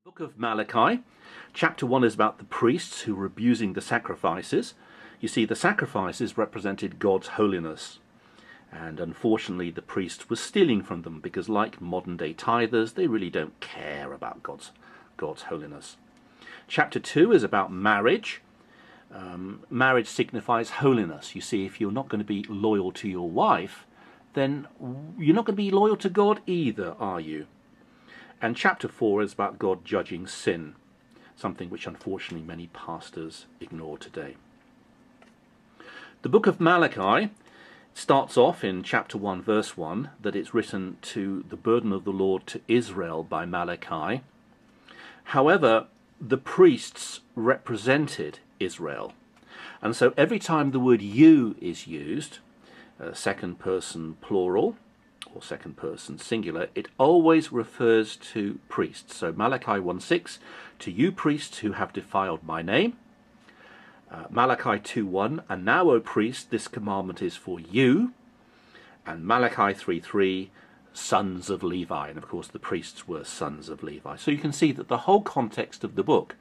Book of Malachi. Chapter 1 is about the priests who were abusing the sacrifices. You see, the sacrifices represented God's holiness. And unfortunately, the priests were stealing from them because, like modern-day tithers, they really don't care about God's holiness. Chapter 2 is about marriage. Marriage signifies holiness. You see, if you're not going to be loyal to your wife, then you're not going to be loyal to God either, are you? And chapter 4 is about God judging sin, something which unfortunately many pastors ignore today. The book of Malachi starts off in chapter 1 verse 1 that it's written to the burden of the Lord to Israel by Malachi. However, the priests represented Israel. And so every time the word you is used, second person plural, or second person singular, it always refers to priests. So Malachi 1:6, to you priests who have defiled my name. Malachi 2:1, and now, O priest, this commandment is for you. And Malachi 3:3, sons of Levi. And of course the priests were sons of Levi. So you can see that the whole context of the book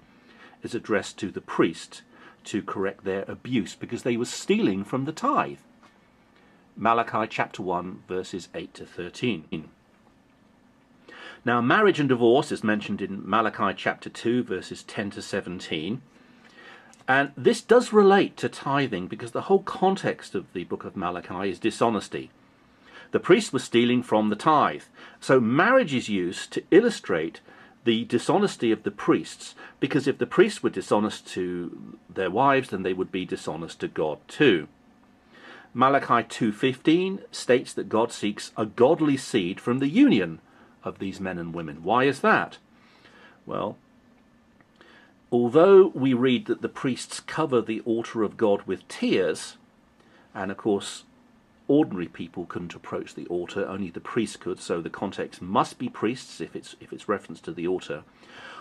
is addressed to the priests to correct their abuse because they were stealing from the tithe. Malachi chapter 1 verses 8 to 13. Now marriage and divorce is mentioned in Malachi chapter 2 verses 10 to 17. And this does relate to tithing because the whole context of the book of Malachi is dishonesty. The priests were stealing from the tithe. So marriage is used to illustrate the dishonesty of the priests, because if the priests were dishonest to their wives, then they would be dishonest to God too. Malachi 2:15 states that God seeks a godly seed from the union of these men and women. Why is that? Well, although we read that the priests cover the altar of God with tears, and of course ordinary people couldn't approach the altar, only the priests could, so the context must be priests if it's reference to the altar.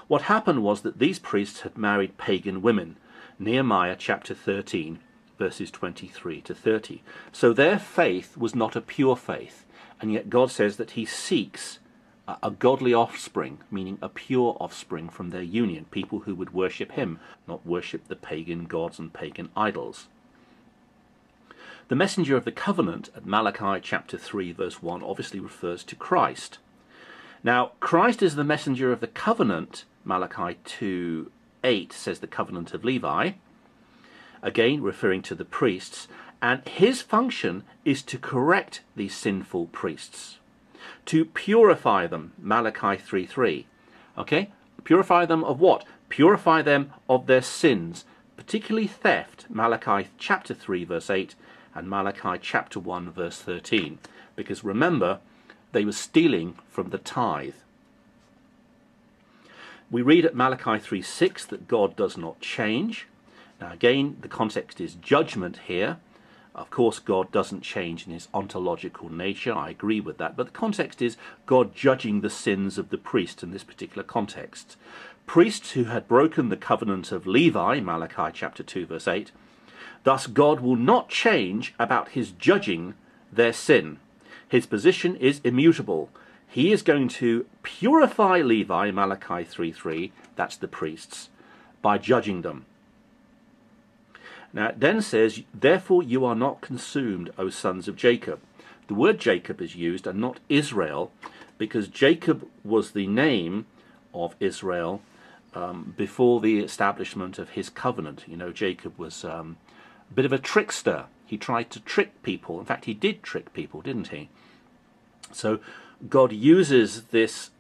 What happened was that these priests had married pagan women. Nehemiah chapter 13 verses 23 to 30. So their faith was not a pure faith, and yet God says that he seeks a godly offspring, meaning a pure offspring from their union, people who would worship him, not worship the pagan gods and pagan idols. The messenger of the covenant at Malachi chapter 3 verse 1 obviously refers to Christ. Now, Christ is the messenger of the covenant. Malachi 2:8 says the covenant of Levi, again referring to the priests, and his function is to correct these sinful priests, to purify them. Malachi 3:3. Okay? Purify them of what? Purify them of their sins, particularly theft. Malachi chapter 3 verse 8 and Malachi chapter 1 verse 13. Because remember, they were stealing from the tithe. We read at Malachi 3:6 that God does not change. Now again, the context is judgment here. Of course, God doesn't change in his ontological nature. I agree with that. But the context is God judging the sins of the priest in this particular context. Priests who had broken the covenant of Levi, Malachi chapter 2 verse 8, thus God will not change about his judging their sin. His position is immutable. He is going to purify Levi, Malachi 3:3, that's the priests, by judging them. Now it then says, therefore you are not consumed, O sons of Jacob. The word Jacob is used and not Israel, because Jacob was the name of Israel before the establishment of his covenant. You know, Jacob was a bit of a trickster. He tried to trick people. In fact, he did trick people, didn't he? So God uses this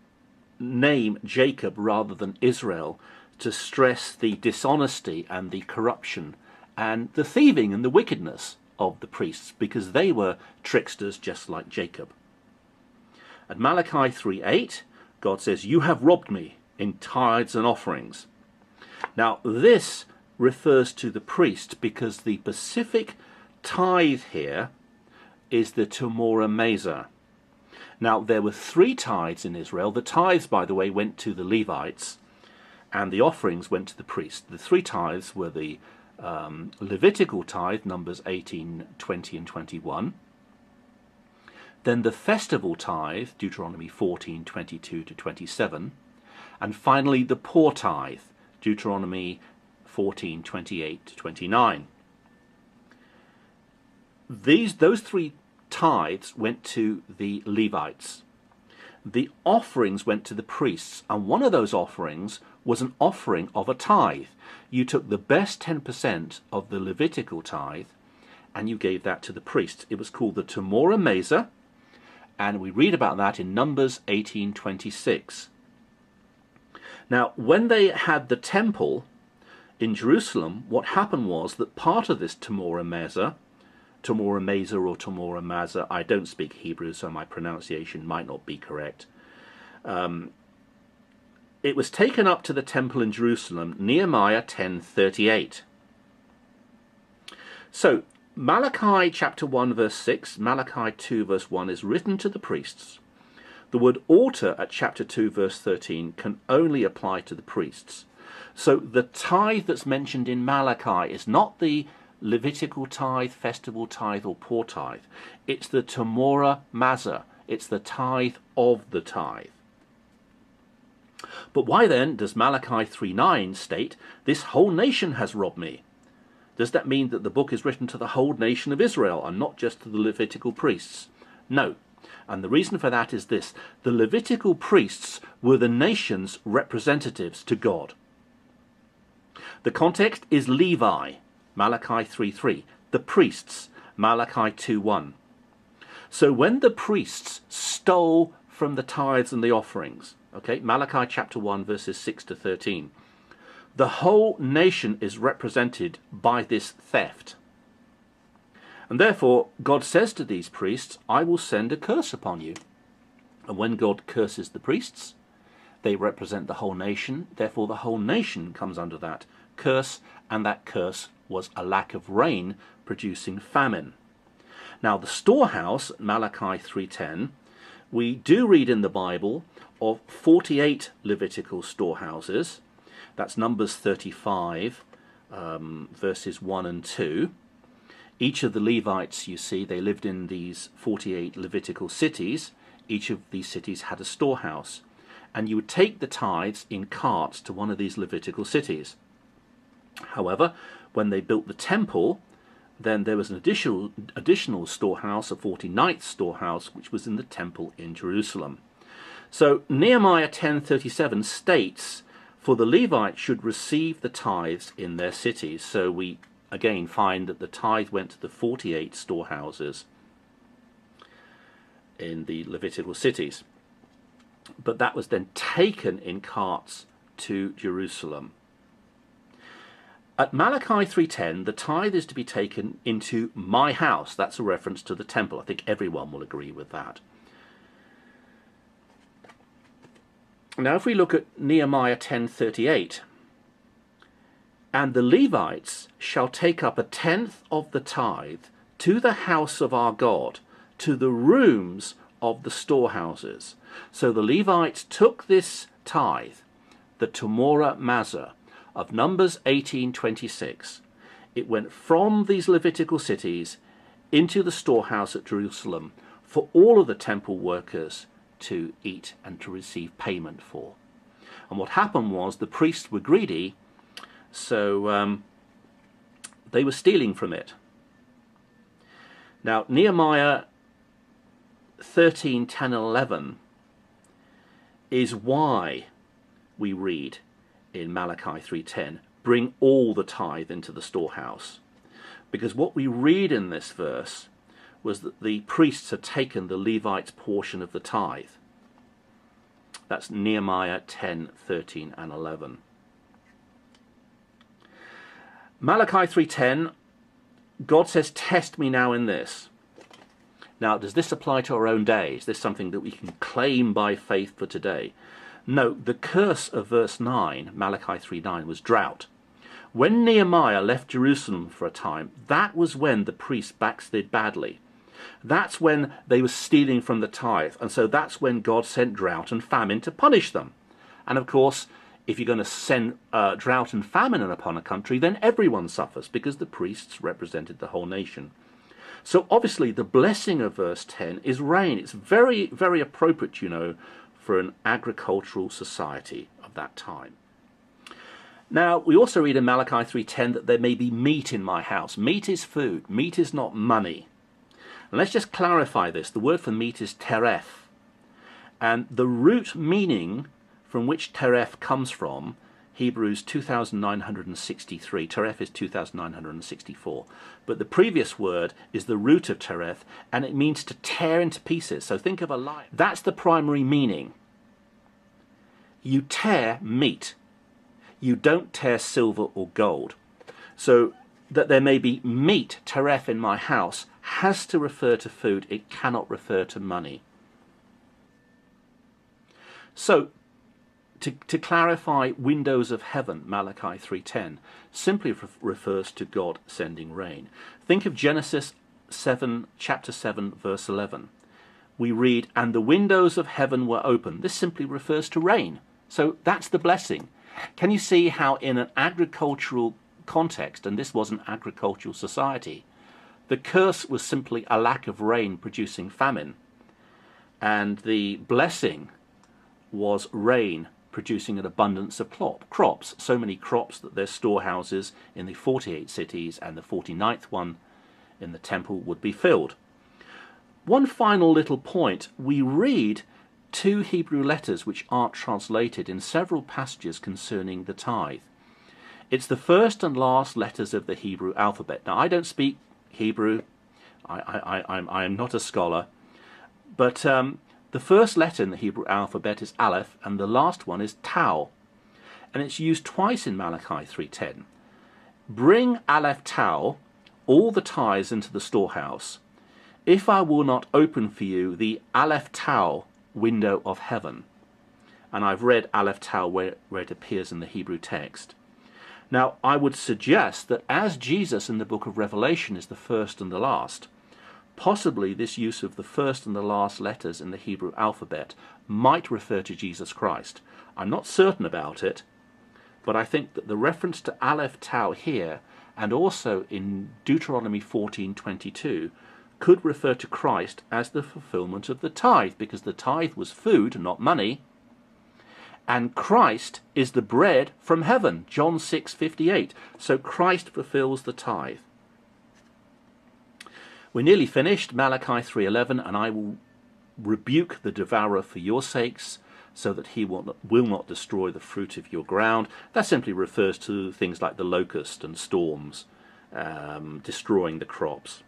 name Jacob rather than Israel to stress the dishonesty and the corruption and the thieving and the wickedness of the priests, because they were tricksters just like Jacob. At Malachi 3:8, God says, you have robbed me in tithes and offerings. Now this refers to the priest because the specific tithe here is the Tumora Mesa. Now there were 3 tithes in Israel. The tithes, by the way, went to the Levites and the offerings went to the priest. The 3 tithes were the Levitical tithe, Numbers 18, 20 and 21. Then the festival tithe, Deuteronomy 14, 22 to 27. And finally, the poor tithe, Deuteronomy 14:28-29. Those three tithes went to the Levites. The offerings went to the priests, and one of those offerings was an offering of a tithe. You took the best 10% of the Levitical tithe and you gave that to the priests. It was called the Tamora Mesa, and we read about that in Numbers 18:26. Now, when they had the temple in Jerusalem, what happened was that part of this Tamora Mesa or Tamora Maza, I don't speak Hebrew, so my pronunciation might not be correct. It was taken up to the temple in Jerusalem, Nehemiah 10:38. So, Malachi chapter 1 verse 6, Malachi 2 verse 1 is written to the priests. The word altar at chapter 2 verse 13 can only apply to the priests. So the tithe that's mentioned in Malachi is not the Levitical tithe, festival tithe or poor tithe. It's the Tamora Maza. It's the tithe of the tithe. But why then does Malachi 3:9 state, "This whole nation has robbed me"? Does that mean that the book is written to the whole nation of Israel and not just to the Levitical priests? No. And the reason for that is this. The Levitical priests were the nation's representatives to God. The context is Levi, Malachi 3:3. The priests, Malachi 2:1. So when the priests stole from the tithes and the offerings, okay, Malachi chapter 1 verses 6 to 13, the whole nation is represented by this theft. And therefore, God says to these priests, "I will send a curse upon you." And when God curses the priests, they represent the whole nation. Therefore, the whole nation comes under that curse, and that curse was a lack of rain, producing famine. Now, the storehouse, Malachi 3:10, we do read in the Bible of 48 Levitical storehouses. That's Numbers 35, verses 1 and 2. Each of the Levites, you see, they lived in these 48 Levitical cities. Each of these cities had a storehouse. And you would take the tithes in carts to one of these Levitical cities. However, when they built the temple, then there was an additional storehouse, a 49th storehouse, which was in the temple in Jerusalem. So Nehemiah 10:37 states, "For the Levites should receive the tithes in their cities." So we again find that the tithe went to the 48 storehouses in the Levitical cities. But that was then taken in carts to Jerusalem. At Malachi 3:10, the tithe is to be taken into my house. That's a reference to the temple. I think everyone will agree with that. Now, if we look at Nehemiah 10:38, "And the Levites shall take up 1/10 of the tithe to the house of our God, to the rooms of the storehouses." So the Levites took this tithe, the Tamora Maza, of Numbers 18:26. It went from these Levitical cities into the storehouse at Jerusalem for all of the temple workers to eat and to receive payment for. And what happened was the priests were greedy, so they were stealing from it. Now, Nehemiah 13:10 and 11 is why we read in Malachi 3:10, "Bring all the tithe into the storehouse." Because what we read in this verse was that the priests had taken the Levites' portion of the tithe. That's Nehemiah 10:13 and 11. Malachi 3:10, God says, "Test me now in this." Now, does this apply to our own day? Is this something that we can claim by faith for today? No, the curse of verse 9, Malachi 3:9, was drought. When Nehemiah left Jerusalem for a time, that was when the priests backslid badly. That's when they were stealing from the tithe, and so that's when God sent drought and famine to punish them. And of course, if you're going to send drought and famine upon a country, then everyone suffers, because the priests represented the whole nation. So obviously the blessing of verse 10 is rain. It's very, very appropriate, you know, for an agricultural society of that time. Now, we also read in Malachi 3:10 that there may be meat in my house. Meat is food. Meat is not money. And let's just clarify this. The word for meat is tereth. And the root meaning from which tereth comes from, Hebrews 2,963. Tereth is 2,964. But the previous word is the root of tereth, and it means to tear into pieces. So think of a lion. That's the primary meaning. You tear meat. You don't tear silver or gold. So that there may be meat, tereth, in my house, has to refer to food. It cannot refer to money. So, to clarify, windows of heaven, Malachi 3:10, simply refers to God sending rain. Think of Genesis 7, chapter 7, verse 11. We read, and the windows of heaven were open. This simply refers to rain. So that's the blessing. Can you see how in an agricultural context, and this was an agricultural society, the curse was simply a lack of rain producing famine, and the blessing was rain producing an abundance of crops, so many crops that their storehouses in the 48 cities and the 49th one in the temple would be filled. One final little point, we read two Hebrew letters which aren't translated in several passages concerning the tithe. It's the first and last letters of the Hebrew alphabet. Now, I don't speak Hebrew, I am not a scholar, but the first letter in the Hebrew alphabet is Aleph, and the last one is Tau. And it's used twice in Malachi 3:10. Bring Aleph Tau, all the tithes into the storehouse, if I will not open for you the Aleph Tau window of heaven. And I've read Aleph Tau where it appears in the Hebrew text. Now, I would suggest that as Jesus in the book of Revelation is the first and the last, possibly this use of the first and the last letters in the Hebrew alphabet might refer to Jesus Christ. I'm not certain about it, but I think that the reference to Aleph Tau here, and also in Deuteronomy 14:22, could refer to Christ as the fulfillment of the tithe, because the tithe was food, not money, and Christ is the bread from heaven, John 6:58. So Christ fulfills the tithe. We're nearly finished, Malachi 3:11, and I will rebuke the devourer for your sakes, so that he will not destroy the fruit of your ground. That simply refers to things like the locust and storms destroying the crops.